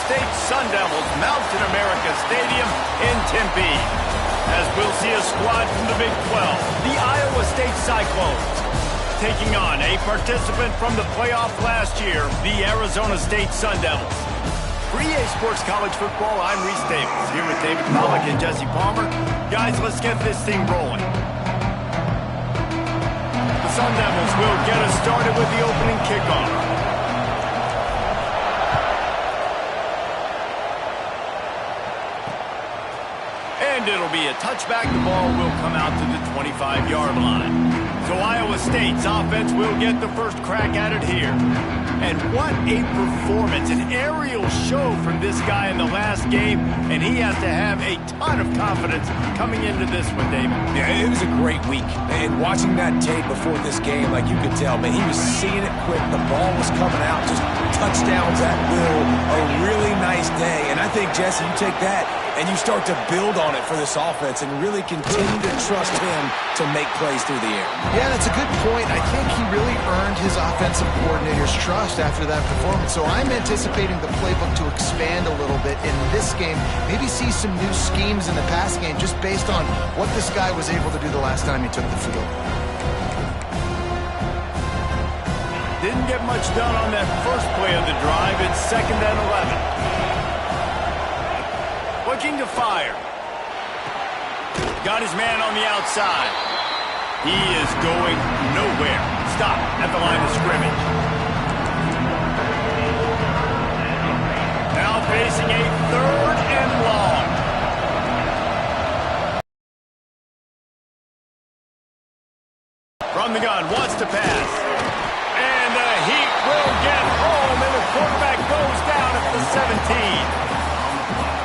State Sun Devils mount in America Stadium in Tempe, as we'll see a squad from the Big 12, the Iowa State Cyclones, taking on a participant from the playoff last year, the Arizona State Sun Devils. For EA Sports College Football, I'm Reese Davis, here with David Pollack and Jesse Palmer. Guys, let's get this thing rolling. The Sun Devils will get us started with the opening kickoff. And it'll be a touchback. The ball will come out to the 25-yard line. So Iowa State's offense will get the first crack at it here. And what a performance, an aerial show from this guy in the last game, and he has to have a ton of confidence coming into this one, David. Yeah, it was a great week. And watching that tape before this game, like you could tell, man, he was seeing it quick. The ball was coming out, just touchdowns at will. A really nice day. And I think, Jesse, you take that and you start to build on it for this offense and really continue to trust him to make plays through the air. Yeah, that's a good point. I think he really earned his offensive coordinator's trust after that performance. So I'm anticipating the playbook to expand a little bit in this game. Maybe see some new schemes in the pass game just based on what this guy was able to do the last time he took the field. Didn't get much done on that first play of the drive. It's 2nd and 11. Looking to fire. Got his man on the outside. He is going nowhere. Stop at the line of scrimmage. Now facing a 3rd and long. From the gun, wants to pass. And the Heat will get home, and the quarterback goes down at the 17.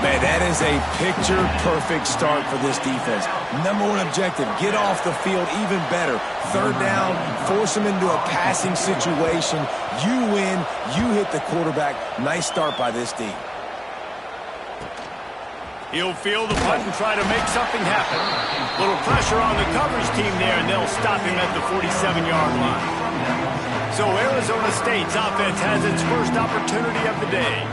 Man, that is a picture-perfect start for this defense. Number one objective, get off the field even better. 3rd down, force them into a passing situation. You win, you hit the quarterback. Nice start by this D. He'll field the punt and try to make something happen. Little pressure on the coverage team there, and they'll stop him at the 47-yard line. So Arizona State's offense has its first opportunity of the day.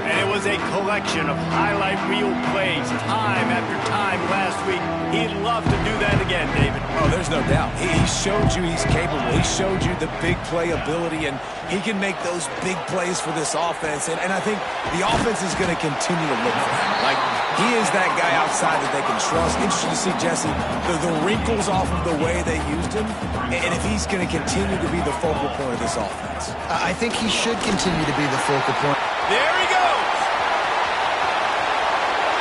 And it was a collection of highlight reel plays time after time last week. He'd love to do that again, David. Oh, there's no doubt. He showed you he's capable. He showed you the big play ability, and he can make those big plays for this offense. And I think the offense is going to continue to look for him. Like, he is that guy outside that they can trust. Interesting to see, Jesse, the wrinkles off of the way they used him, and if he's going to continue to be the focal point of this offense. I think he should continue to be the focal point. There he goes.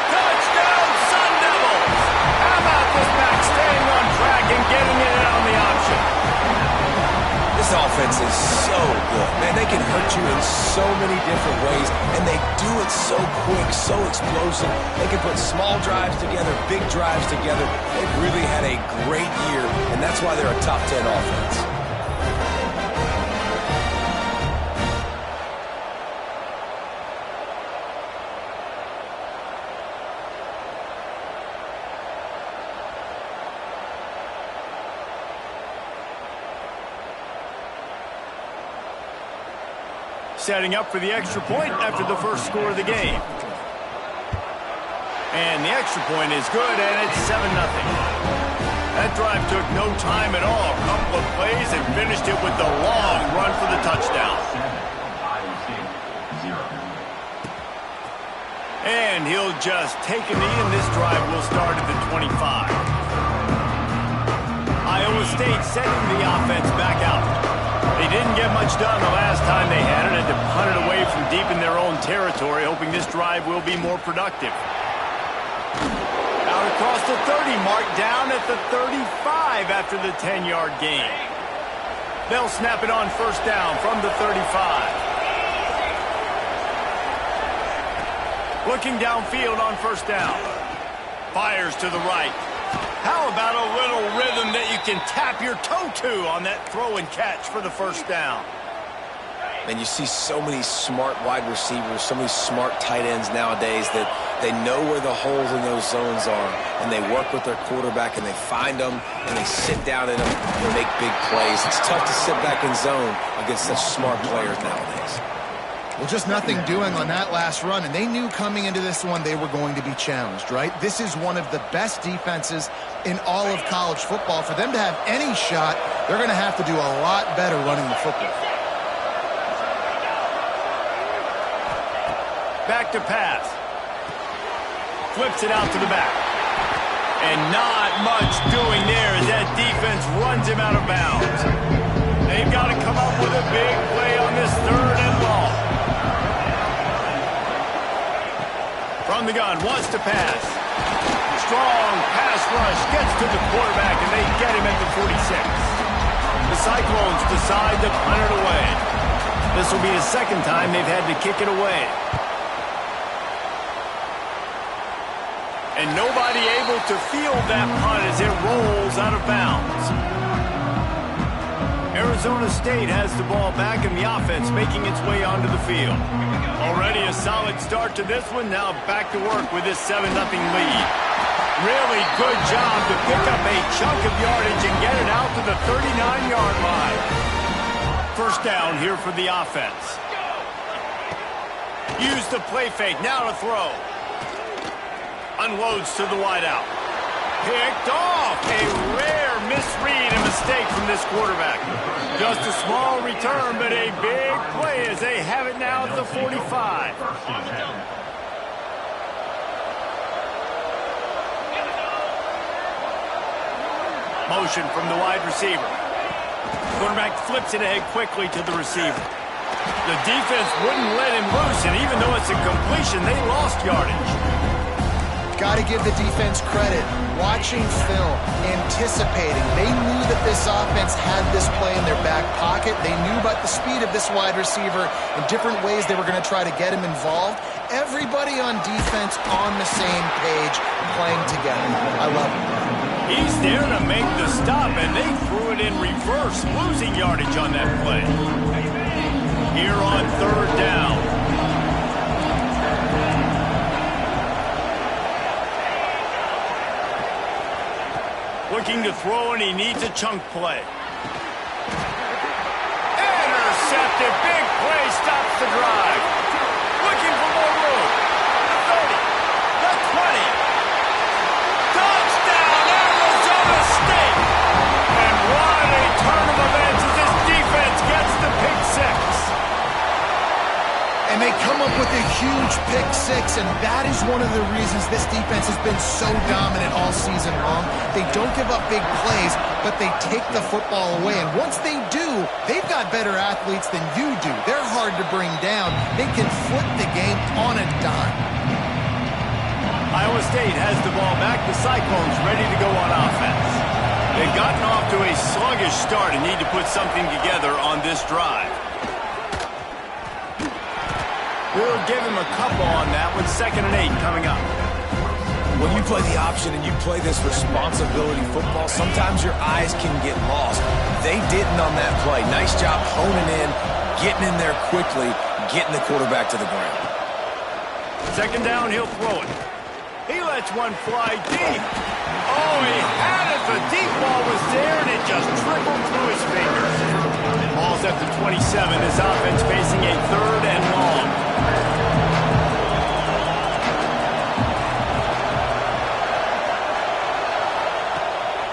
Touchdown, Sun Devils. How about this back staying on track and getting it on the option? This offense is so good. Man, they can hurt you in so many different ways, and they do it so quick, so explosive. They can put small drives together, big drives together. They've really had a great year, and that's why they're a top 10 offense. Setting up for the extra point after the first score of the game. And the extra point is good, and it's 7-0. That drive took no time at all. A couple of plays and finished it with the long run for the touchdown. And he'll just take a knee, and this drive will start at the 25. Iowa State sending the offense back out. They didn't get much done the last time they had it, and to punt it away from deep in their own territory, hoping this drive will be more productive. Out across the 30 mark, down at the 35 after the 10-yard gain. They'll snap it on 1st down from the 35. Looking downfield on 1st down. Fires to the right. How about a little rhythm that you can tap your toe to on that throw and catch for the 1st down? And you see so many smart wide receivers, so many smart tight ends nowadays that they know where the holes in those zones are, and they work with their quarterback, and they find them, and they sit down in them and make big plays. It's tough to sit back in zone against such smart players nowadays. Well, just nothing doing on that last run, and they knew coming into this one they were going to be challenged, right? This is one of the best defenses in all of college football. For them to have any shot, they're going to have to do a lot better running the football. Back to pass. Flips it out to the back. And not much doing there as that defense runs him out of bounds. They've got to come up with a big play on this 3rd and long. From the gun, wants to pass. Strong pass rush, gets to the quarterback, and they get him at the 46. The Cyclones decide to punt it away. This will be the 2nd time they've had to kick it away. And nobody able to field that punt as it rolls out of bounds. Arizona State has the ball back in the offense, making its way onto the field. Already a solid start to this one. Now back to work with this 7-0 lead. Really good job to pick up a chunk of yardage and get it out to the 39-yard line. 1st down here for the offense. Use the play fake. Now to throw. Unloads to the wideout. Picked off. A rare misread and mistake from this quarterback. Just a small return, but a big play as they have it now at the 45. Motion from the wide receiver. Quarterback flips it ahead quickly to the receiver. The defense wouldn't let him loose, and even though it's a completion, they lost yardage. Got to give the defense credit. Watching film, anticipating. They knew that this offense had this play in their back pocket. They knew about the speed of this wide receiver and different ways they were going to try to get him involved. Everybody on defense on the same page, playing together. I love it. He's there to make the stop, and they threw it in reverse, losing yardage on that play. Here on 3rd down. Looking to throw, and he needs a chunk play. Intercepted. Big play stops the drive. Looking for more room. The 30. The 20. Touchdown, Arizona State. And what a turn of events as this defense gets the pick 6. And they come up with a huge pick 6, and that is one of the reasons this defense has been so dominant all season long. They don't give up big plays, but they take the football away. And once they do, they've got better athletes than you do. They're hard to bring down. They can flip the game on a dime. Iowa State has the ball back. The Cyclones ready to go on offense. They've gotten off to a sluggish start and need to put something together on this drive. We'll give him a couple on that with 2nd and 8 coming up. When you play the option and you play this responsibility football, sometimes your eyes can get lost. They didn't on that play. Nice job honing in, getting in there quickly, getting the quarterback to the ground. 2nd down, he'll throw it. He lets one fly deep. Oh, he had it. The deep ball was there, and it just trickled through his fingers. Ball's at the 27. This offense facing a 3rd and long.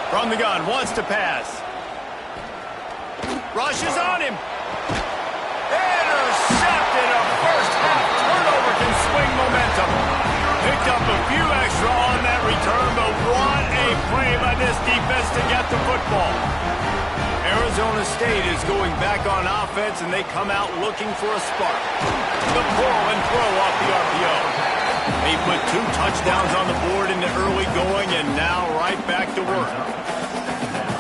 From the gun, wants to pass. Rushes on him. Intercepted. A first-half turnover can swing momentum. Picked up a few extra on that return, but what a play by this defense to get the football. Arizona State is going back on offense, and they come out looking for a spark. The pull and throw off the RPO. They put 2 touchdowns on the board in the early going, and now right back to work.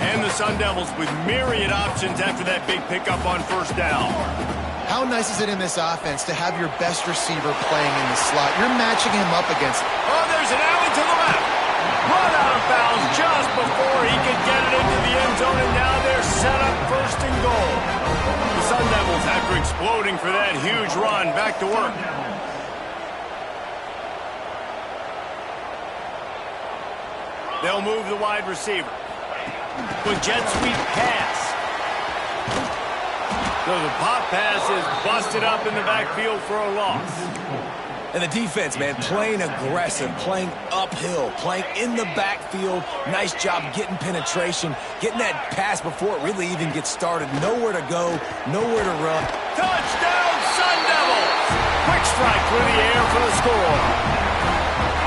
And the Sun Devils with myriad options after that big pickup on 1st down. How nice is it in this offense to have your best receiver playing in the slot? You're matching him up against... Oh, there's an alley to the left. Run out of bounds just before he could get it into the end zone, and now they're set up 1st and goal. The Sun Devils, after exploding for that huge run, back to work. They'll move the wide receiver. With jet sweep pass. So the pop pass is busted up in the backfield for a loss. And the defense, man, playing aggressive, playing uphill, playing in the backfield. Nice job getting penetration, getting that pass before it really even gets started. Nowhere to go, nowhere to run. Touchdown, Sun Devils! Quick strike through the air for the score.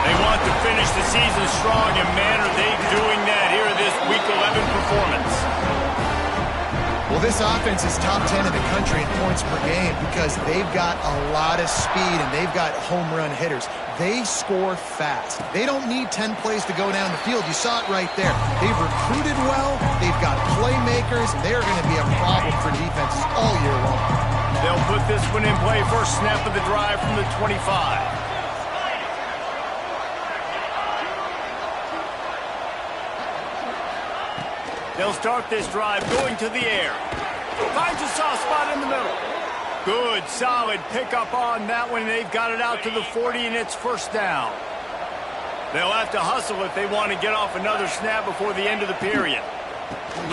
They want to finish the season strong, and man, are they doing that here in this Week 11 performance. Well, this offense is top 10 in the country in points per game because they've got a lot of speed and they've got home run hitters. They score fast. They don't need 10 plays to go down the field. You saw it right there. They've recruited well. They've got playmakers. They're going to be a problem for defenses all year long. They'll put this one in play. First snap of the drive from the 25. They'll start this drive going to the air. Finds a soft spot in the middle. Good, solid pickup on that one. They've got it out to the 40, and it's first down. They'll have to hustle if they want to get off another snap before the end of the period.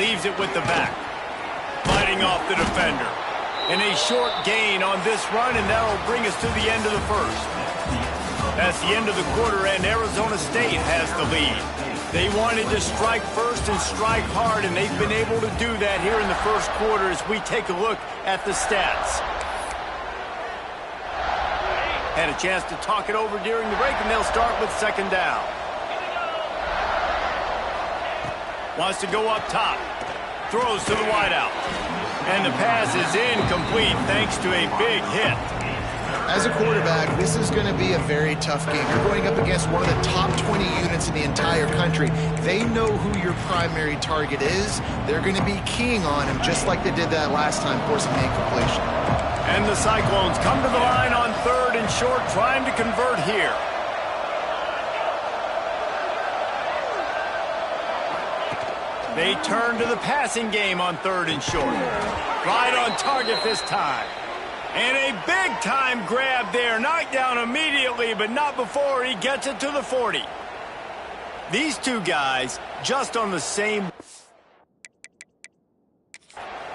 Leaves it with the back. Fighting off the defender. And a short gain on this run, and that'll bring us to the end of the first. That's the end of the quarter, and Arizona State has the lead. They wanted to strike first and strike hard, and they've been able to do that here in the first quarter as we take a look at the stats. Had a chance to talk it over during the break, and they'll start with second down. Wants to go up top. Throws to the wideout. And the pass is incomplete thanks to a big hit. As a quarterback, this is going to be a very tough game. You're going up against one of the top 20 units in the entire country. They know who your primary target is. They're going to be keying on him just like they did that last time, forcing the incompletion. And the Cyclones come to the line on third and short, trying to convert here. They turn to the passing game on third and short. Right on target this time. And a big-time grab there. Knocked down immediately, but not before he gets it to the 40. These two guys just on the same...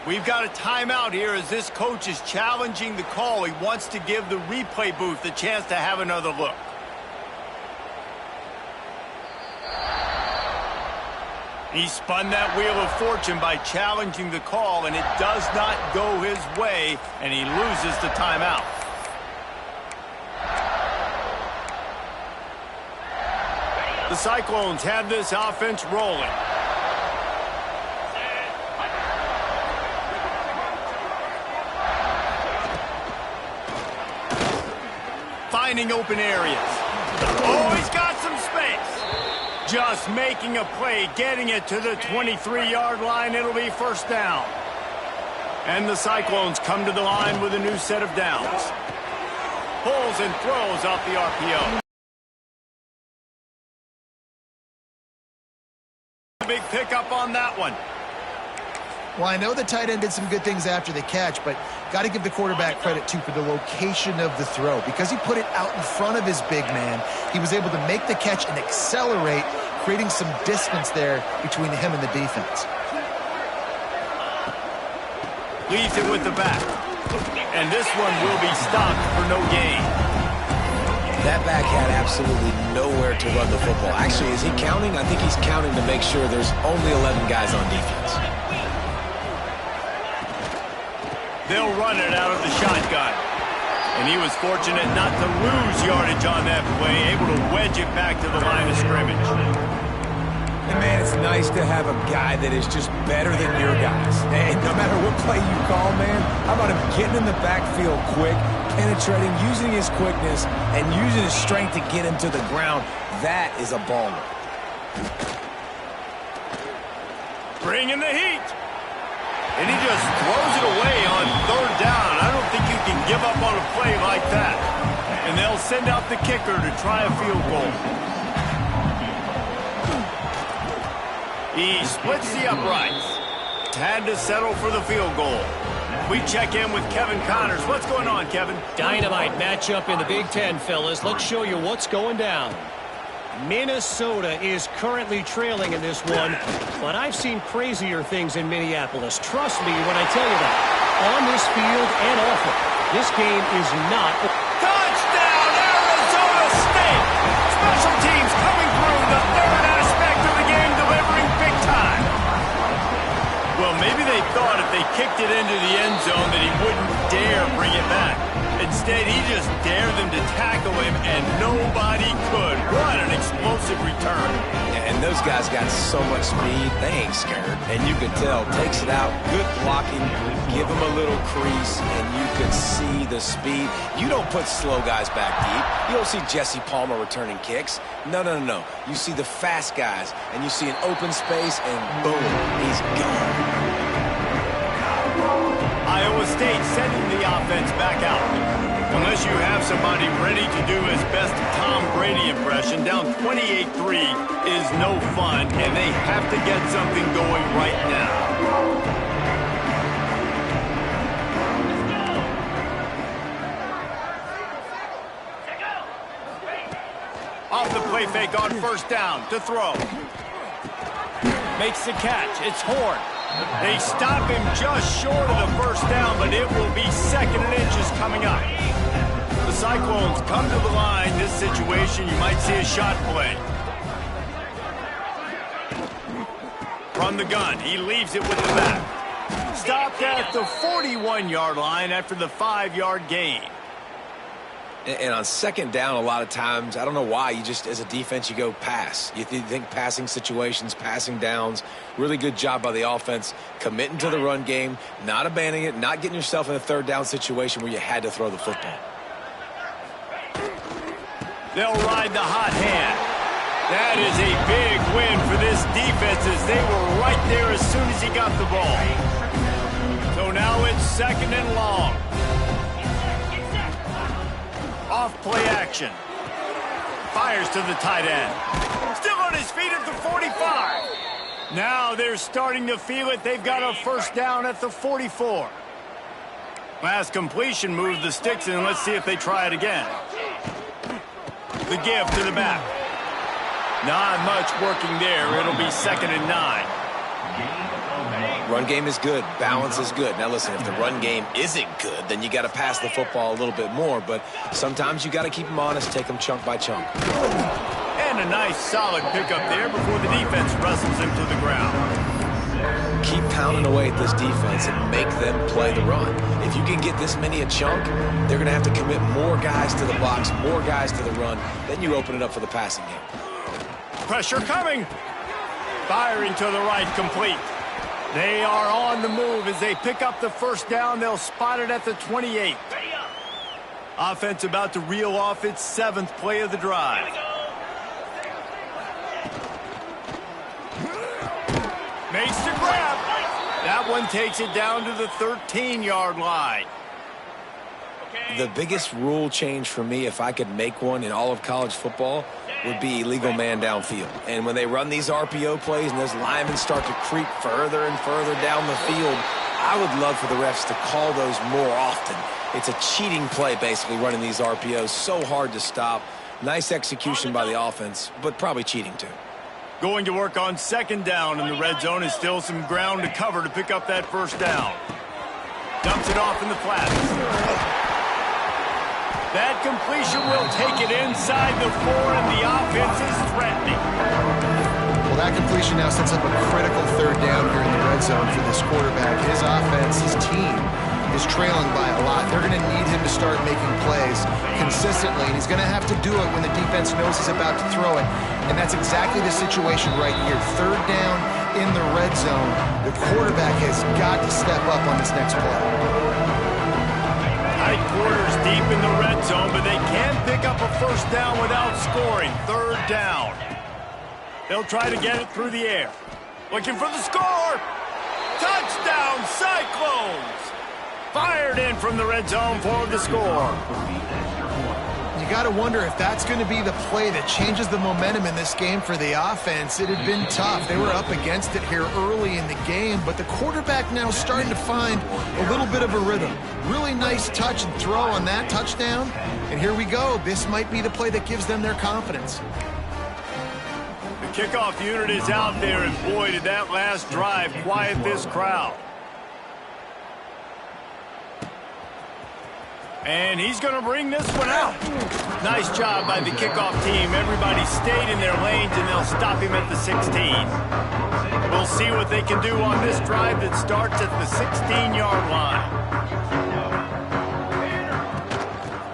We've got a timeout here as this coach is challenging the call. He wants to give the replay booth the chance to have another look. He spun that wheel of fortune by challenging the call, and it does not go his way, and he loses the timeout. The Cyclones have this offense rolling. Finding open areas. Oh, he's got some space. Just making a play, getting it to the 23-yard line. It'll be first down. And the Cyclones come to the line with a new set of downs. Pulls and throws off the RPO. Big pickup on that one. Well, I know the tight end did some good things after the catch, but got to give the quarterback credit, too, for the location of the throw. Because he put it out in front of his big man, he was able to make the catch and accelerate, creating some distance there between him and the defense. Leaves it with the back. And this one will be stopped for no gain. That back had absolutely nowhere to run the football. Actually, is he counting? I think he's counting to make sure there's only 11 guys on defense. They'll run it out of the shotgun. And he was fortunate not to lose yardage on that play, able to wedge it back to the line of scrimmage. And, man, it's nice to have a guy that is just better than your guys. And no matter what play you call, man, how about him getting in the backfield quick, penetrating, using his quickness, and using his strength to get him to the ground. That is a baller. Bringing the heat. And he just throws it away on third down. I don't think you can give up on a play like that. And they'll send out the kicker to try a field goal. He splits the uprights. Had to settle for the field goal. We check in with Kevin Connors. What's going on, Kevin? Dynamite matchup in the Big Ten, fellas. Let's show you what's going down. Minnesota is currently trailing in this one, but I've seen crazier things in Minneapolis. Trust me when I tell you that. on this field and off it. This game is not... Touchdown, Arizona State! Special teams coming through the third aspect of the game, delivering big time. Well, maybe they thought if they kicked it into the end zone that he wouldn't dare bring it back. Instead, he just dared them to tackle him, and nobody could. What an explosive return. And those guys got so much speed, they ain't scared. And you could tell, takes it out, good blocking, give him a little crease, and you could see the speed. You don't put slow guys back deep. You don't see Jesse Palmer returning kicks. No, no, no, no. You see the fast guys, and you see an open space, and boom, he's gone. Iowa State sending the offense back out. Unless you have somebody ready to do his best Tom Brady impression, down 28-3 is no fun, and they have to get something going right now. Off the play fake on first down to throw. Makes the catch. It's Horn. They stop him just short of the first down, but it will be second and inches coming up. The Cyclones come to the line. This situation, you might see a shot play. From the gun, he leaves it with the back. Stopped at the 41-yard line after the 5-yard gain. And on second down, a lot of times, I don't know why, you just, as a defense, you go pass. You think passing situations, passing downs. Really good job by the offense, committing to the run game, not abandoning it, not getting yourself in a third down situation where you had to throw the football. They'll ride the hot hand. That is a big win for this defense as they were right there as soon as he got the ball. So now it's second and long. Off play action. Fires to the tight end. Still on his feet at the 45. Now they're starting to feel it. They've got a first down at the 44. Last completion moved the sticks in. Let's see if they try it again. The give to the back. Not much working there. It'll be second and 9. Run game is good. Balance is good. Now, listen, if the run game isn't good, then you got to pass the football a little bit more. But sometimes you got to keep them honest, take them chunk by chunk. And a nice, solid pickup there before the defense wrestles him to the ground. Keep pounding away at this defense and make them play the run. If you can get this many a chunk, they're going to have to commit more guys to the box, more guys to the run. Then you open it up for the passing game. Pressure coming. Firing to the right, complete. They are on the move as they pick up the first down. They'll spot it at the 28. Offense about to reel off its 7th play of the drive. Makes the grab. That one takes it down to the 13-yard line. The biggest rule change for me, if I could make one in all of college football, would be illegal man downfield. And when they run these RPO plays and those linemen start to creep further and further down the field, I would love for the refs to call those more often. It's a cheating play, basically, running these RPOs. So hard to stop. Nice execution by the offense, but probably cheating too. Going to work on second down in the red zone is still some ground to cover to pick up that first down. Dumps it off in the flats. That completion will take it inside the 4, and the offense is threatening. Well, that completion now sets up a critical third down here in the red zone for this quarterback. His offense, his team, is trailing by a lot. They're going to need him to start making plays consistently, and he's going to have to do it when the defense knows he's about to throw it. And that's exactly the situation right here. Third down in the red zone. The quarterback has got to step up on this next play. Tight quarters deep in the red zone, but they can pick up a first down without scoring. Third down. They'll try to get it through the air. Looking for the score. Touchdown, Cyclones. Fired in from the red zone for the score. You got to wonder if that's going to be the play that changes the momentum in this game for the offense. It had been tough. They were up against it here early in the game, but the quarterback now starting to find a little bit of a rhythm. Really nice touch and throw on that touchdown. And here we go. This might be the play that gives them their confidence. The kickoff unit is out there, and boy, did that last drive quiet this crowd. And he's going to bring this one out. Nice job by the kickoff team. Everybody stayed in their lanes, and they'll stop him at the 16. We'll see what they can do on this drive that starts at the 16-yard line.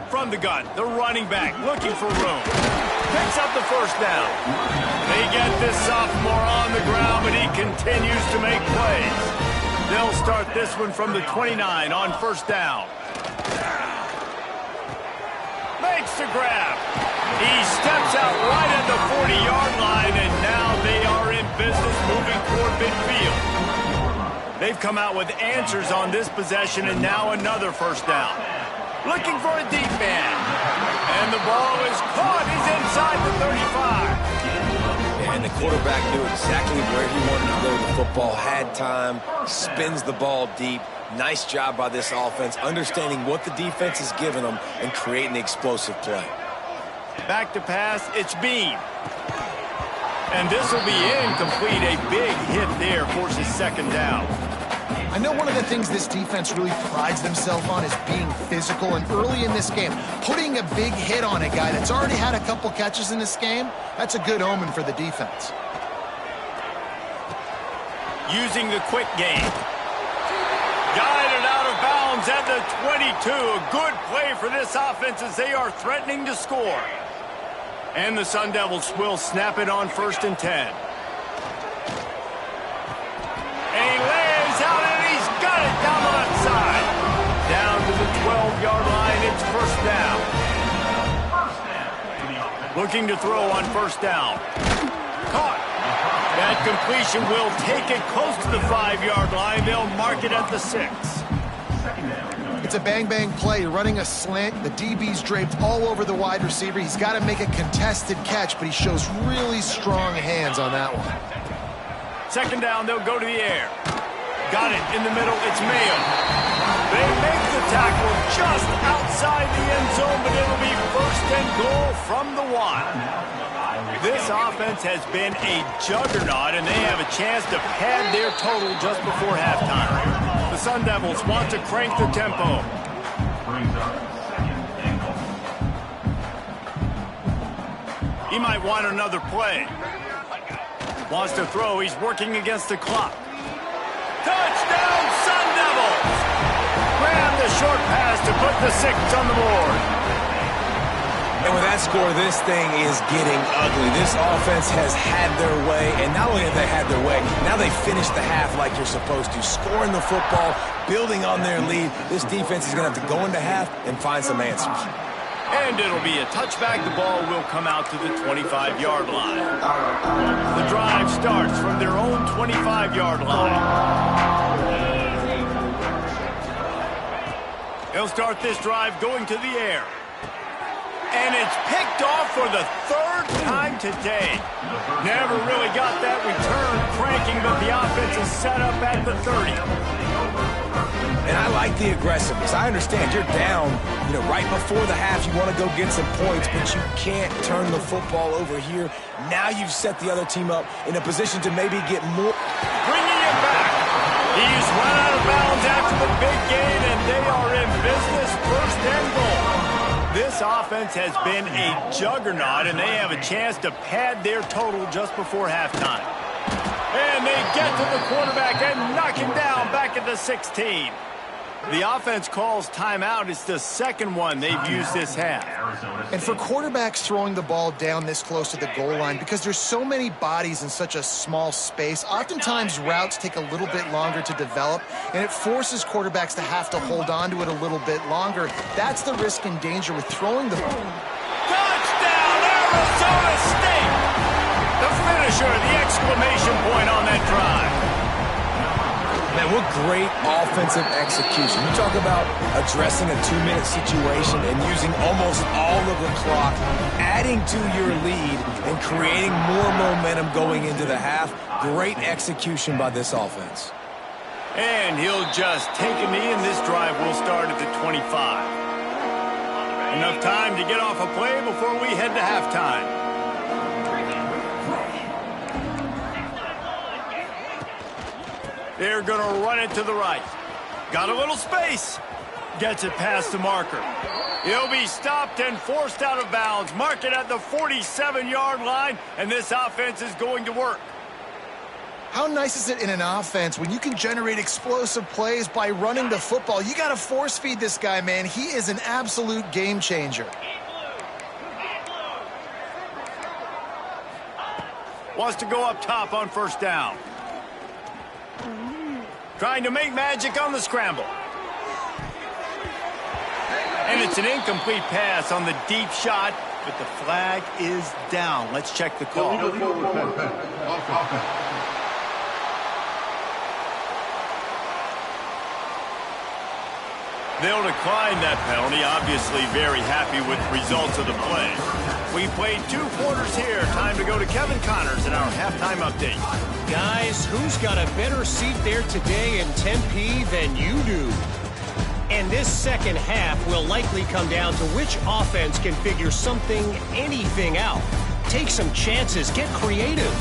From the gun, the running back looking for room. Picks up the first down. They get this sophomore on the ground, but he continues to make plays. They'll start this one from the 29 on first down. Makes the grab. He steps out right at the 40-yard line, and now they are in business moving toward midfield. They've come out with answers on this possession, and now another first down. Looking for a deep man. And the ball is caught. He's inside the 35. And the quarterback knew exactly where he wanted to go with the football, had time, spins the ball deep. Nice job by this offense, understanding what the defense is giving them and creating the explosive play. Back to pass, it's Beam. And this will be incomplete. A big hit there forces second down. I know one of the things this defense really prides themselves on is being physical, and early in this game, putting a big hit on a guy that's already had a couple catches in this game, that's a good omen for the defense. Using the quick game. Guided out of bounds at the 22. A good play for this offense as they are threatening to score. And the Sun Devils will snap it on 1st and 10. And he lays out, and he's got it down the left side. Down to the 12-yard line, it's first down. Looking to throw on first down. Caught. That completion will take it close to the 5-yard line. They'll mark it at the 6. It's a bang-bang play. You're running a slant. The DB's draped all over the wide receiver. He's got to make a contested catch, but he shows really strong hands on that one. Second down, they'll go to the air. Got it in the middle. It's Mayo. They make the tackle just outside the end zone, but it'll be 1st and goal from the 1. This offense has been a juggernaut, and they have a chance to pad their total just before halftime. The Sun Devils want to crank the tempo. He might want another play. Wants to throw. He's working against the clock. Touchdown, Sun Devils! Grab the short pass to put the 6 on the board. And with that score, this thing is getting ugly. This offense has had their way, and not only have they had their way, now they finish the half like you're supposed to, scoring the football, building on their lead. This defense is going to have to go into half and find some answers. And it'll be a touchback. The ball will come out to the 25-yard line. The drive starts from their own 25-yard line. They'll start this drive going to the air. And it's picked off for the 3rd time today. Never really got that return cranking, but the offense is set up at the 30. And I like the aggressiveness. I understand you're down, right before the half. You want to go get some points, but you can't turn the football over here. Now you've set the other team up in a position to maybe get more. Bringing it back. He's run out of bounds after the big gain, and they are in business, 1st and goal. This offense has been a juggernaut, and they have a chance to pad their total just before halftime. And they get to the quarterback and knock him down back at the 16. The offense calls timeout. It's the 2nd one they've used this half. And for quarterbacks throwing the ball down this close to the goal line, because there's so many bodies in such a small space, oftentimes routes take a little bit longer to develop, and it forces quarterbacks to have to hold on to it a little bit longer. That's the risk and danger with throwing the ball. Touchdown, Arizona State! The finisher, the exclamation point on that drive. Man, what great offensive execution. You talk about addressing a 2-minute situation and using almost all of the clock, adding to your lead and creating more momentum going into the half. Great execution by this offense. And he'll just take a knee, and this drive will start at the 25. Enough time to get off a play before we head to halftime. They're going to run it to the right. Got a little space. Gets it past the marker. He'll be stopped and forced out of bounds. Mark it at the 47-yard line, and this offense is going to work. How nice is it in an offense when you can generate explosive plays by running the football? You got to force feed this guy, man. He is an absolute game changer. Wants to go up top on first down. Trying to make magic on the scramble. And it's an incomplete pass on the deep shot, but the flag is down. Let's check the call. They'll decline that penalty, obviously very happy with the results of the play. We played 2 quarters here. Time to go to Kevin Connors in our halftime update. Guys, who's got a better seat there today in Tempe than you do? And this second half will likely come down to which offense can figure something, anything out. Take some chances, get creative.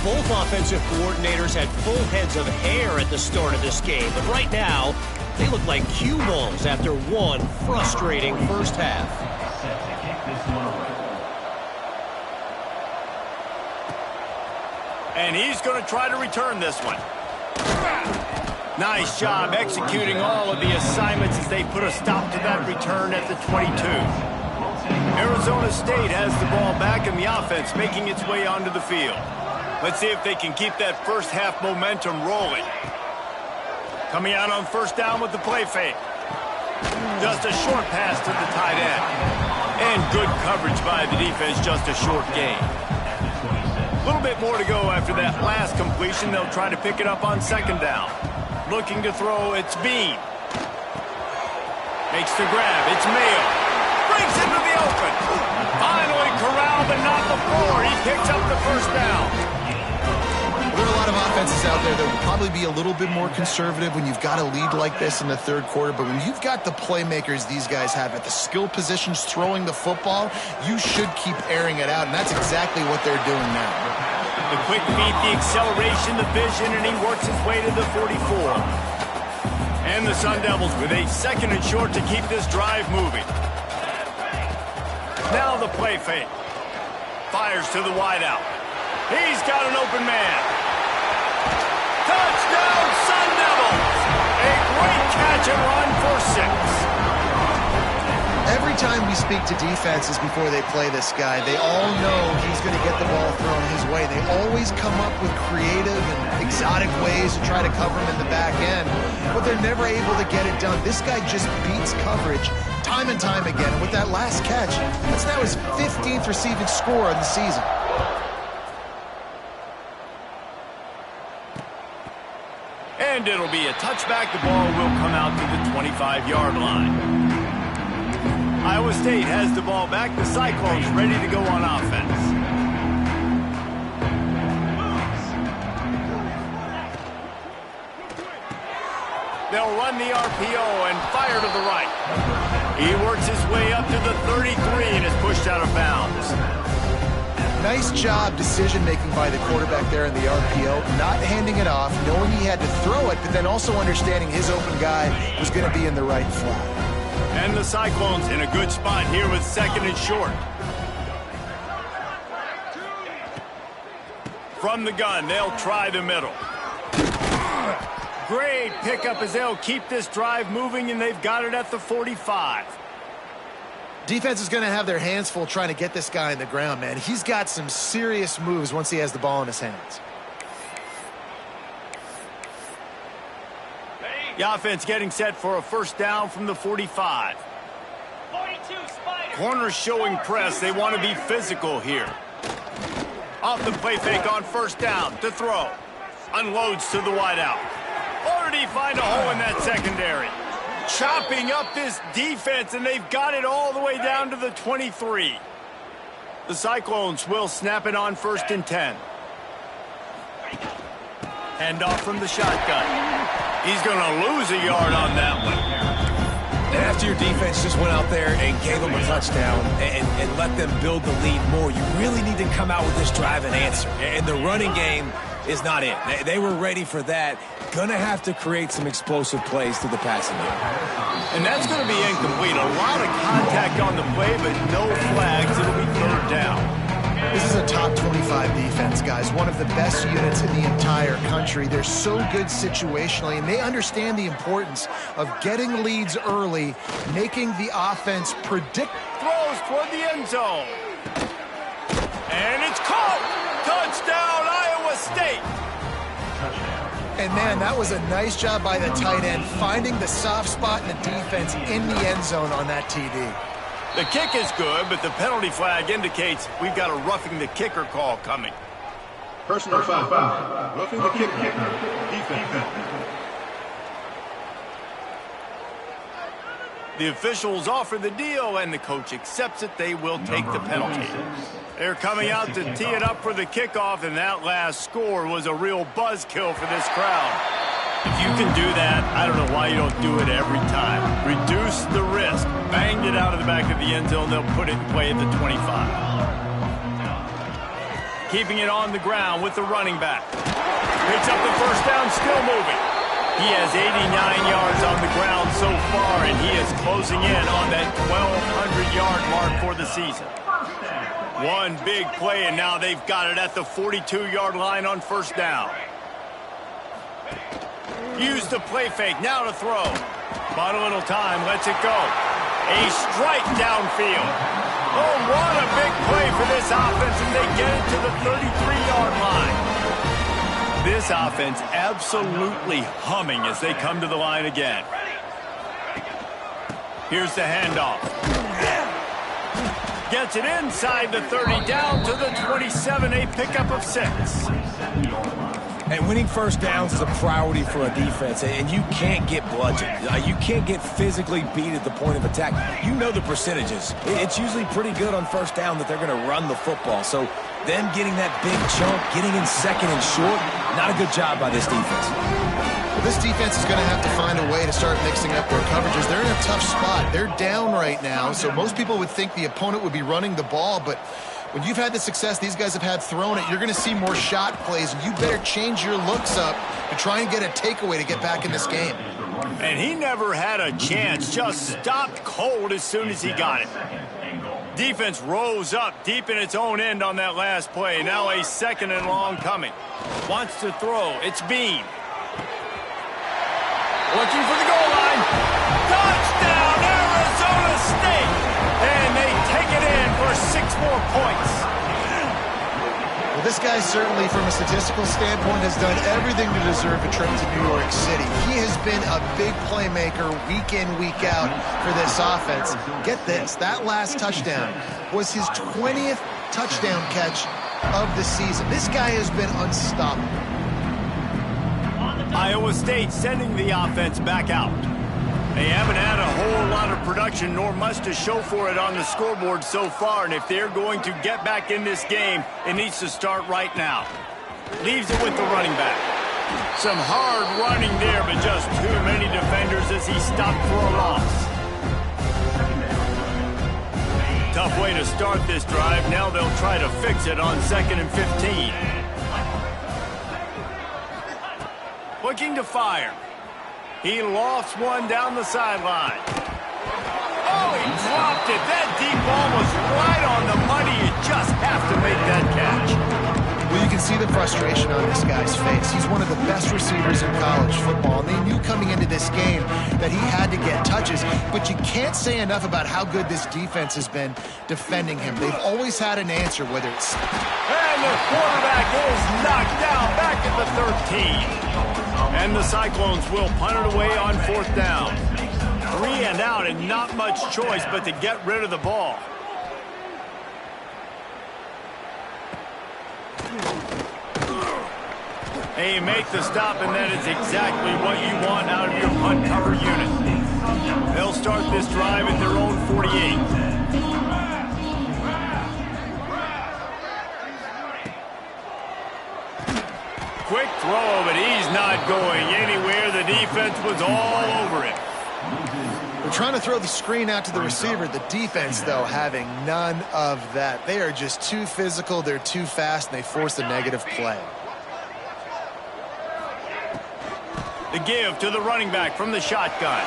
Both offensive coordinators had full heads of hair at the start of this game, but right now, they look like cue balls after one frustrating first half. And he's going to try to return this one. Nice job executing all of the assignments as they put a stop to that return at the 22. Arizona State has the ball back in the offense, making its way onto the field. Let's see if they can keep that first half momentum rolling. Coming out on first down with the play fake. Just a short pass to the tight end. And good coverage by the defense, just a short gain. A little bit more to go after that last completion. They'll try to pick it up on second down. Looking to throw, it's Bean. Makes the grab, it's Mayo. Brings into the open. Finally corralled, but not before. He picks up the first down. There are a lot of offenses out there that will probably be a little bit more conservative when you've got a lead like this in the third quarter, but when you've got the playmakers these guys have at the skill positions throwing the football, you should keep airing it out, and that's exactly what they're doing now. The quick feet, the acceleration, the vision, and he works his way to the 44. And the Sun Devils with a second and short to keep this drive moving. Now the play fake. Fires to the wideout. He's got an open man. Touchdown, Sun Devils! A great catch and run for 6. Every time we speak to defenses before they play this guy, they all know he's going to get the ball thrown his way. They always come up with creative and exotic ways to try to cover him in the back end, but they're never able to get it done. This guy just beats coverage time and time again. And with that last catch, that's now his 15th receiving score of the season. And it'll be a touchback. The ball will come out to the 25-yard line. Iowa State has the ball back. The Cyclones ready to go on offense. They'll run the RPO and fire to the right. He works his way up to the 33 and is pushed out of bounds. Nice job decision-making by the quarterback there in the RPO, not handing it off, knowing he had to throw it, but then also understanding his open guy was going to be in the right flat. And the Cyclones in a good spot here with second and short. From the gun, they'll try the middle. Great pickup as they'll keep this drive moving, and they've got it at the 45. Defense is going to have their hands full trying to get this guy on the ground, man. He's got some serious moves once he has the ball in his hands. The offense getting set for a first down from the 45. 42, Spider. Corners showing press. They want to be physical here. Off the play fake on first down to throw. Unloads to the wideout. Or did he find a hole in that secondary? Chopping up this defense, and they've got it all the way down to the 23. The Cyclones will snap it on first and 10. Hand off from the shotgun. He's going to lose a yard on that one. And after your defense just went out there and gave them a touchdown and let them build the lead more, you really need to come out with this drive and answer. And the running game is not it. They were ready for that. Gonna have to create some explosive plays through the passing game. And that's going to be incomplete. A lot of contact on the play, but no flags. It'll be third down. This is a top 25 defense, guys. One of the best units in the entire country. They're so good situationally, and they understand the importance of getting leads early, making the offense predict. Throws toward the end zone. And it's caught. Touchdown, Iowa State. And, man, that was a nice job by the tight end, finding the soft spot in the defense in the end zone on that TD. The kick is good, but the penalty flag indicates we've got a roughing the kicker call coming. Personal foul. Roughing the kicker. Defense. The officials offer the deal, and the coach accepts it. They will take the penalty. They're coming out to tee it up for the kickoff, and that last score was a real buzzkill for this crowd. If you can do that, I don't know why you don't do it every time. Reduce the risk. Banged it out of the back of the end zone. They'll put it in play at the 25. Keeping it on the ground with the running back. Picks up the first down, still moving. He has 89 yards on the ground so far, and he is closing in on that 1,200-yard mark for the season. One big play, and now they've got it at the 42-yard line on first down. Use the play fake, now to throw. But a little time, lets it go. A strike downfield. Oh, what a big play for this offense, and they get it to the 33-yard line. This offense absolutely humming as they come to the line again. Here's the handoff. Gets it inside the 30, down to the 27, a pickup of 6. And winning first downs is a priority for a defense, and you can't get bludgeoned. You can't get physically beat at the point of attack. You know the percentages. It's usually pretty good on first down that they're going to run the football. So them getting that big chunk, getting in second and short, not a good job by this defense. Well, this defense is going to have to find a way to start mixing up their coverages. They're in a tough spot. They're down right now, so most people would think the opponent would be running the ball, but when you've had the success these guys have had throwing it, you're going to see more shot plays, and you better change your looks up to try and get a takeaway to get back in this game. And he never had a chance, just stopped cold as soon as he got it. Defense rose up deep in its own end on that last play. Now a second and long coming. Wants to throw. It's Bean. Looking for the goal line. Touchdown, Arizona State! And they take it in for 6 more points. Well, this guy certainly, from a statistical standpoint, has done everything to deserve a trip to New York City. He has been a big playmaker week in, week out for this offense. Get this, that last touchdown was his 20th touchdown catch of the season. This guy has been unstoppable. Iowa State sending the offense back out. They haven't had a whole lot of production, nor much to show for it on the scoreboard so far, and if they're going to get back in this game, it needs to start right now. Leaves it with the running back. Some hard running there, but just too many defenders as he stopped for a loss. Tough way to start this drive. Now they'll try to fix it on 2nd and 15. Looking to fire. He lofts one down the sideline. Oh, he dropped it. That deep ball was right on the money. You just have to make that catch. Well, you can see the frustration on this guy's face. He's one of the best receivers in college football, and they knew coming into this game that he had to get touches, but you can't say enough about how good this defense has been defending him. They've always had an answer, whether it's... And the quarterback is knocked down back at the 13. And the Cyclones will punt it away on 4th down. 3 and out, and not much choice but to get rid of the ball. Hey, make the stop, and that is exactly what you want out of your punt cover unit. They'll start this drive at their own 48. Quick throw, but he's not going anywhere. The defense was all over it. They're trying to throw the screen out to the receiver. The defense, though, having none of that. They are just too physical, they're too fast, and they force a negative play. The give to the running back from the shotgun.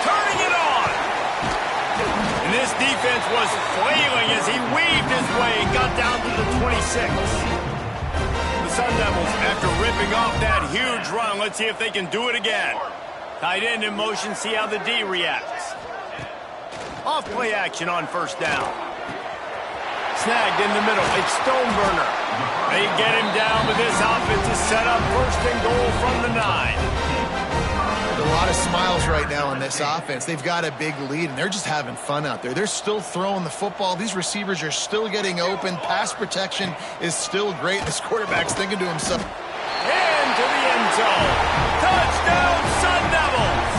turning it on. And this defense was flailing as he weaved his way and got down to the 26. The Sun Devils, after ripping off that huge run, let's see if they can do it again. Tight end in motion, see how the D reacts. Off play action on first down. Snagged in the middle, it's Stoneburner. They get him down, but this offense is set up first and goal from the 9. A lot of smiles right now in this offense. They've got a big lead, and they're just having fun out there. They're still throwing the football. These receivers are still getting open. Pass protection is still great. This quarterback's thinking to himself, Into the end zone. Touchdown, Sun Devils!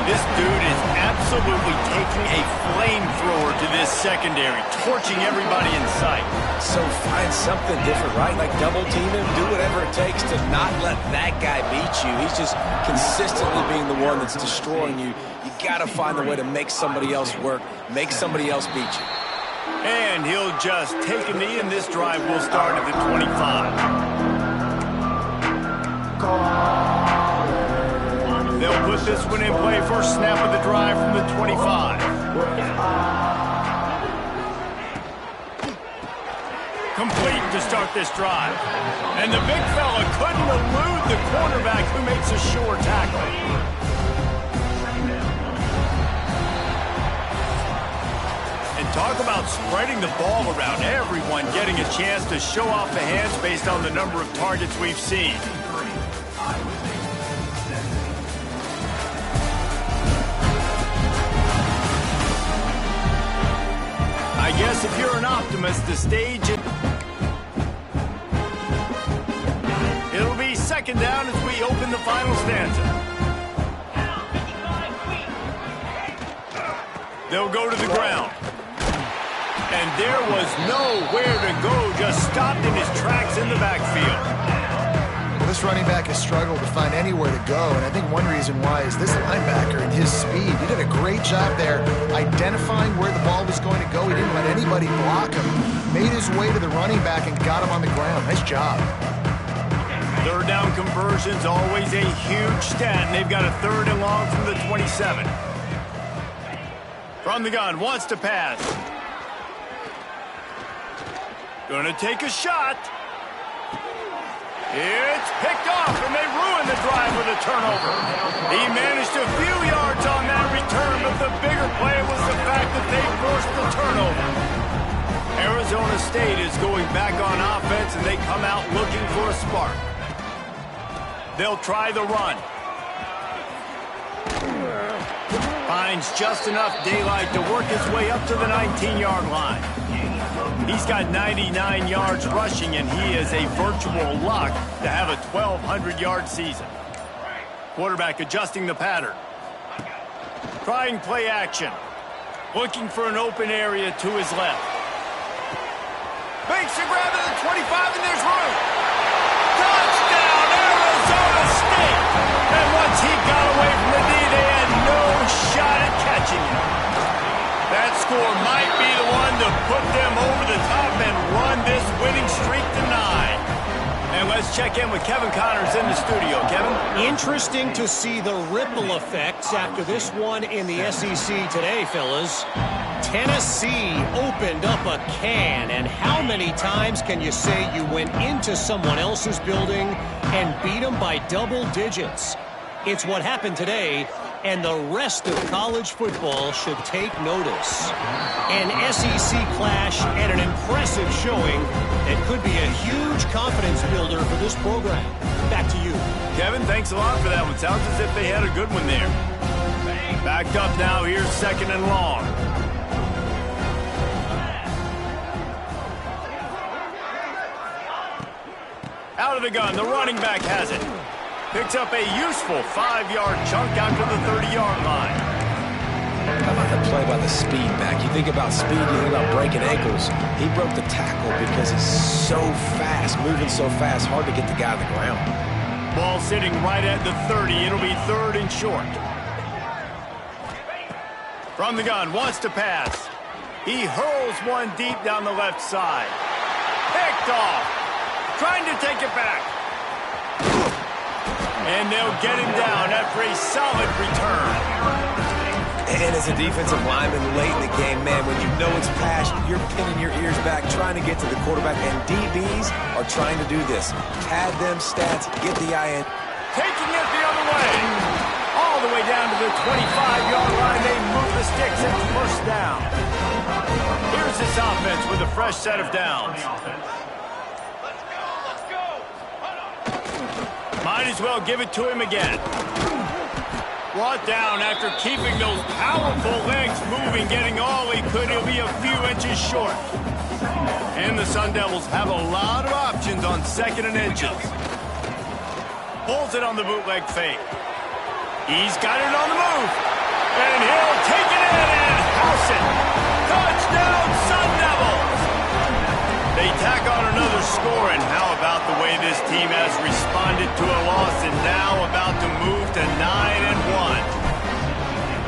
This dude is absolutely taking a flamethrower to this secondary, torching everybody in sight. So find something different, right? Like double team him, do whatever it takes to not let that guy beat you. He's just consistently being the one that's destroying you. You got to find a way to make somebody else work, make somebody else beat you. And he'll just take a knee, and this drive will start at the 25. They'll put this one in play. First snap of the drive from the 25. Complete to start this drive. And the big fella couldn't elude the cornerback who makes a sure tackle. And talk about spreading the ball around. Everyone getting a chance to show off the hands based on the number of targets we've seen. I guess if you're an optimist, the stage... It'll be second down as we open the final stanza. They'll go to the ground. And there was nowhere to go, just stopped in his tracks in the backfield. well, this running back has struggled to find anywhere to go, and I think one reason why is this linebacker and his speed. He did a great job there identifying where the ball was going to go. He didn't let anybody block him. Made his way to the running back and got him on the ground. Nice job. Third down conversion's always a huge stat, and they've got a third and long from the 27. From the gun, wants to pass. Gonna take a shot. It's picked off, and they ruin the drive with a turnover. He managed a few yards on that return, but the bigger play was the fact that they forced the turnover. Arizona State is going back on offense, and they come out looking for a spark. They'll try the run. Finds just enough daylight to work his way up to the 19-yard line. He's got 99 yards rushing, and he is a virtual lock to have a 1,200-yard season. Quarterback adjusting the pattern. Trying play action. Looking for an open area to his left. Makes a grab at the 25, and there's room. Touchdown, Arizona State! And once he got away from the D, they had no shot at catching him. That score might be the one to put them over the top and run this winning streak to 9. And let's check in with Kevin Connors in the studio. Kevin? Interesting to see the ripple effects after this one in the SEC today, fellas. Tennessee opened up a can, and how many times can you say you went into someone else's building and beat them by double digits? It's what happened today, and the rest of college football should take notice. An SEC clash and an impressive showing that could be a huge confidence builder for this program. Back to you. Kevin, thanks a lot for that one. Sounds as if they had a good one there. Backed up now, here's second and long. Out of the gun, the running back has it. Picks up a useful 5-yard chunk out to the 30-yard line. How about the play by the speed back? You think about speed, you think about breaking ankles. He broke the tackle because he's so fast, moving so fast, hard to get the guy on the ground. Ball sitting right at the 30. It'll be third and short. From the gun, wants to pass. He hurls one deep down the left side. Picked off. Trying to take it back. And they'll get him down after a solid return. And as a defensive lineman late in the game, man, when you know it's passion, you're pinning your ears back, trying to get to the quarterback, and DBs are trying to do this. Pad them stats, get the eye in. Taking it the other way. All the way down to the 25-yard line. They move the sticks. It's first down. Here's this offense with a fresh set of downs. Might as well give it to him again. Brought down after keeping those powerful legs moving, getting all he could. He'll be a few inches short. And the Sun Devils have a lot of options on 2nd and inches. Pulls it on the bootleg fake. He's got it on the move. And he'll take it in and house it. Touchdown, Sun Devils! They tack on another score, and how about the way this team has responded to a loss and now about to move to 9-1.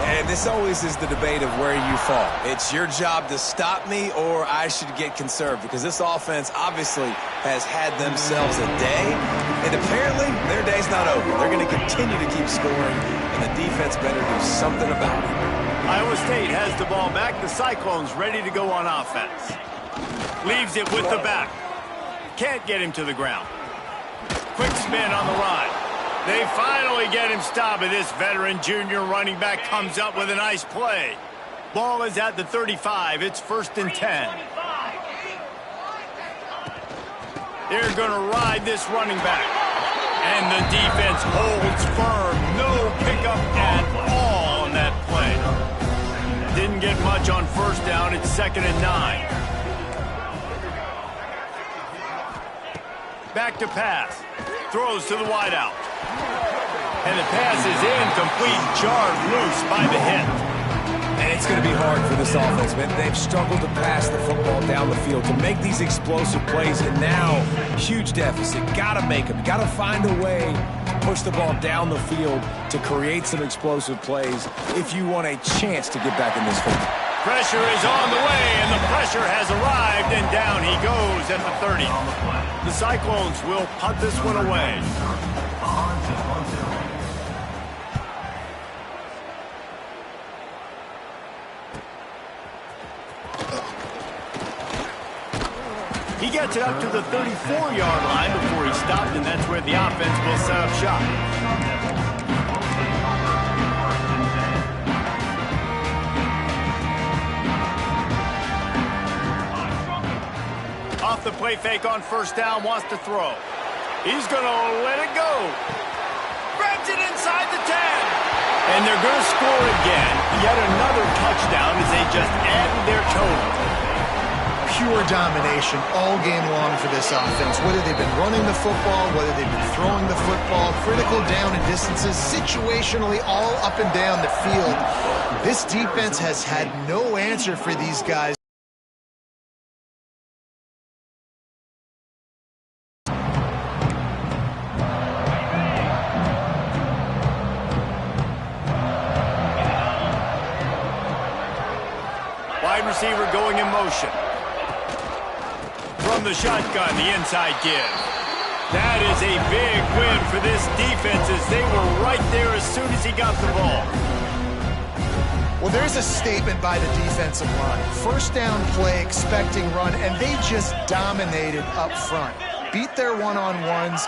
And this always is the debate of where you fall. It's your job to stop me or I should get conserved, because this offense obviously has had themselves a day, and apparently their day's not over. They're going to continue to keep scoring, and the defense better do something about it. Iowa State has the ball back. The Cyclones ready to go on offense. Leaves it with the back. Can't get him to the ground. Quick spin on the run. They finally get him stopped, and this veteran junior running back comes up with a nice play. Ball is at the 35. It's 1st and 10. They're going to ride this running back. And the defense holds firm. No pickup at all on that play. Didn't get much on first down. It's 2nd and 9. Back to pass. Throws to the wideout. And the pass is incomplete, jarred loose by the hit. And it's going to be hard for this offense, man. They've struggled to pass the football down the field to make these explosive plays, and now huge deficit. Got to make them. Got to find a way to push the ball down the field to create some explosive plays if you want a chance to get back in this football. Pressure is on the way, and the pressure has arrived, and down he goes at the 30. The Cyclones will punt this one away. He gets it up to the 34-yard line before he stopped, and that's where the offense will set up shop. Off the play fake on first down, wants to throw. He's going to let it go. Grabs it inside the 10. And they're going to score again. Yet another touchdown as they just added their total. Pure domination all game long for this offense. Whether they've been running the football, whether they've been throwing the football, critical down and distances, situationally all up and down the field. This defense has had no answer for these guys. Wide receiver going in motion. From the shotgun, the inside give. That is a big win for this defense as they were right there as soon as he got the ball. Well, there's a statement by the defensive line. First down play, expecting run, and they just dominated up front. Beat their one-on-ones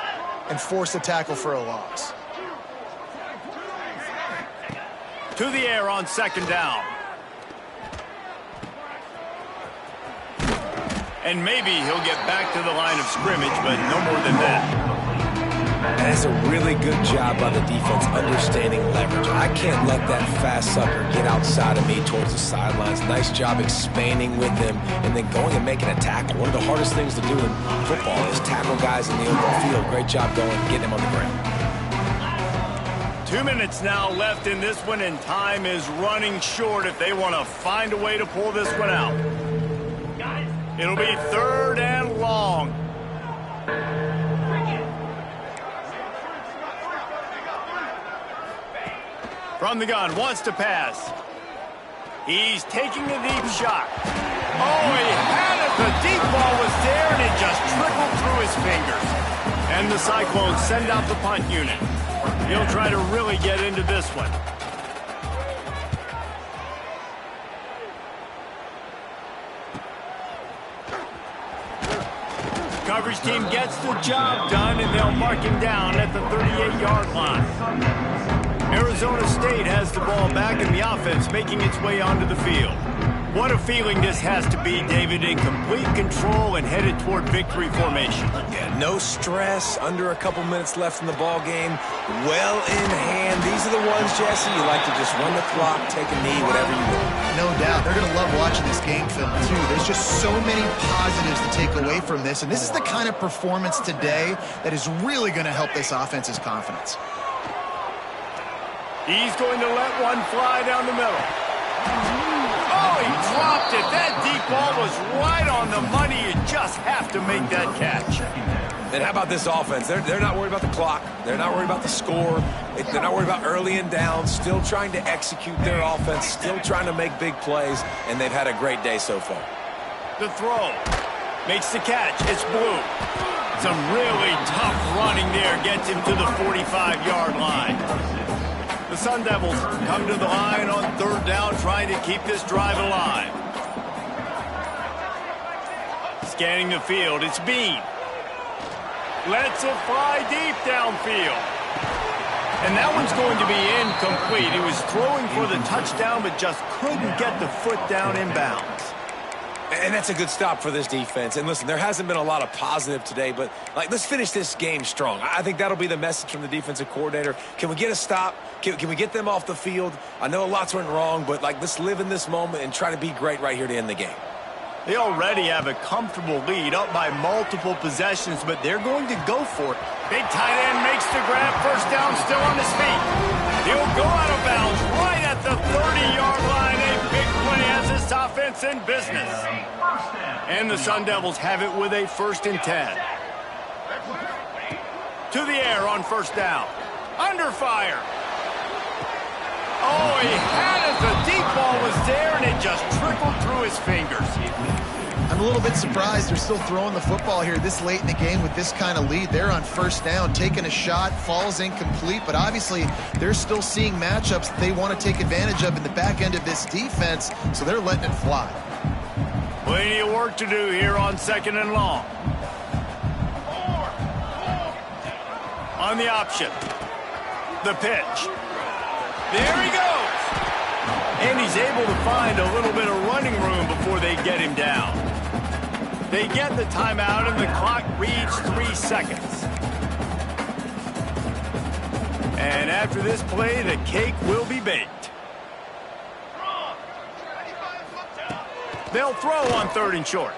and forced a tackle for a loss. To the air on 2nd down. And maybe he'll get back to the line of scrimmage, but no more than that. That's a really good job by the defense understanding leverage. I can't let that fast sucker get outside of me towards the sidelines. Nice job expanding with him and then going and making a tackle. One of the hardest things to do in football is tackle guys in the open field. Great job going, getting him on the ground. 2 minutes now left in this one, and time is running short if they want to find a way to pull this one out. It'll be 3rd and long. From the gun, wants to pass. He's taking a deep shot. Oh, he had it. The deep ball was there, and it just trickled through his fingers. And the Cyclones send out the punt unit. He'll try to really get into this one. Coverage team gets the job done, and they'll mark him down at the 38-yard line. Arizona State has the ball back, and the offense making its way onto the field. What a feeling this has to be, David, in complete control and headed toward victory formation. Yeah, no stress, under a couple minutes left in the ball game, well in hand. These are the ones, Jesse, you like to just run the clock, take a knee, whatever you want. No doubt. They're going to love watching this game film, too. There's just so many positives to take away from this, and this is the kind of performance today that is really going to help this offense's confidence. He's going to let one fly down the middle. Oh, he dropped it. That deep ball was right on the money. You just have to make that catch. And how about this offense? They're not worried about the clock. They're not worried about the score. They're not worried about early and down. Still trying to execute their offense. Still trying to make big plays. And they've had a great day so far. The throw. Makes the catch. It's Blue. Some really tough running there gets him to the 45-yard line. The Sun Devils come to the line on third down, trying to keep this drive alive. Scanning the field, it's Bean. Lets it fly deep downfield. And that one's going to be incomplete. He was throwing for the touchdown, but just couldn't get the foot down inbounds. And that's a good stop for this defense. And listen, there hasn't been a lot of positive today, but let's finish this game strong. I think that'll be the message from the defensive coordinator. Can we get a stop? Can we get them off the field? I know lots went wrong, but let's live in this moment and try to be great right here to end the game. They already have a comfortable lead, up by multiple possessions, but they're going to go for it. Big tight end makes the grab, first down, still on his feet. He'll go out of bounds right at the 30-yard line. A big play has this offense in business. And the Sun Devils have it with a 1st and 10. To the air on first down. Under fire. Oh, he had it. The deep ball was there, and it just trickled through his fingers. I'm a little bit surprised they're still throwing the football here this late in the game with this kind of lead. They're on first down, taking a shot, falls incomplete, but obviously they're still seeing matchups that they want to take advantage of in the back end of this defense, so they're letting it fly. Plenty of work to do here on 2nd and long. On the option. The pitch. There he goes. And he's able to find a little bit of running room before they get him down. They get the timeout, and the clock reads 3 seconds. And after this play, the cake will be baked. They'll throw on 3rd and short.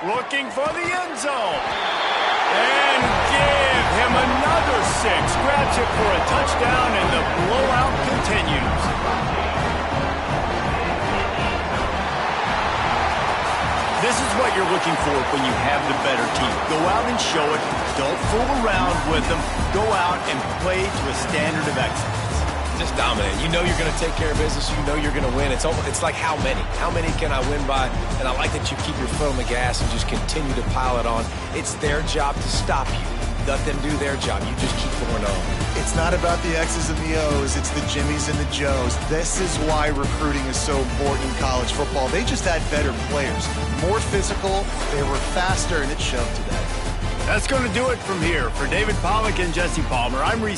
Looking for the end zone. And give him another 6. Grabs it for a touchdown, and the blowout continues. This is what you're looking for when you have the better team. Go out and show it. Don't fool around with them. Go out and play to a standard of excellence. Just dominate. You know you're going to take care of business. You know you're going to win. It's like how many? How many can I win by? And I like that you keep your foot on the gas and just continue to pile it on. It's their job to stop you. Let them do their job. You just keep going on. It's not about the X's and the O's. It's the Jimmies and the Joes. This is why recruiting is so important in college football. They just had better players, more physical, they were faster, and it showed today. That's going to do it from here. For David Pollack and Jesse Palmer, I'm Reese.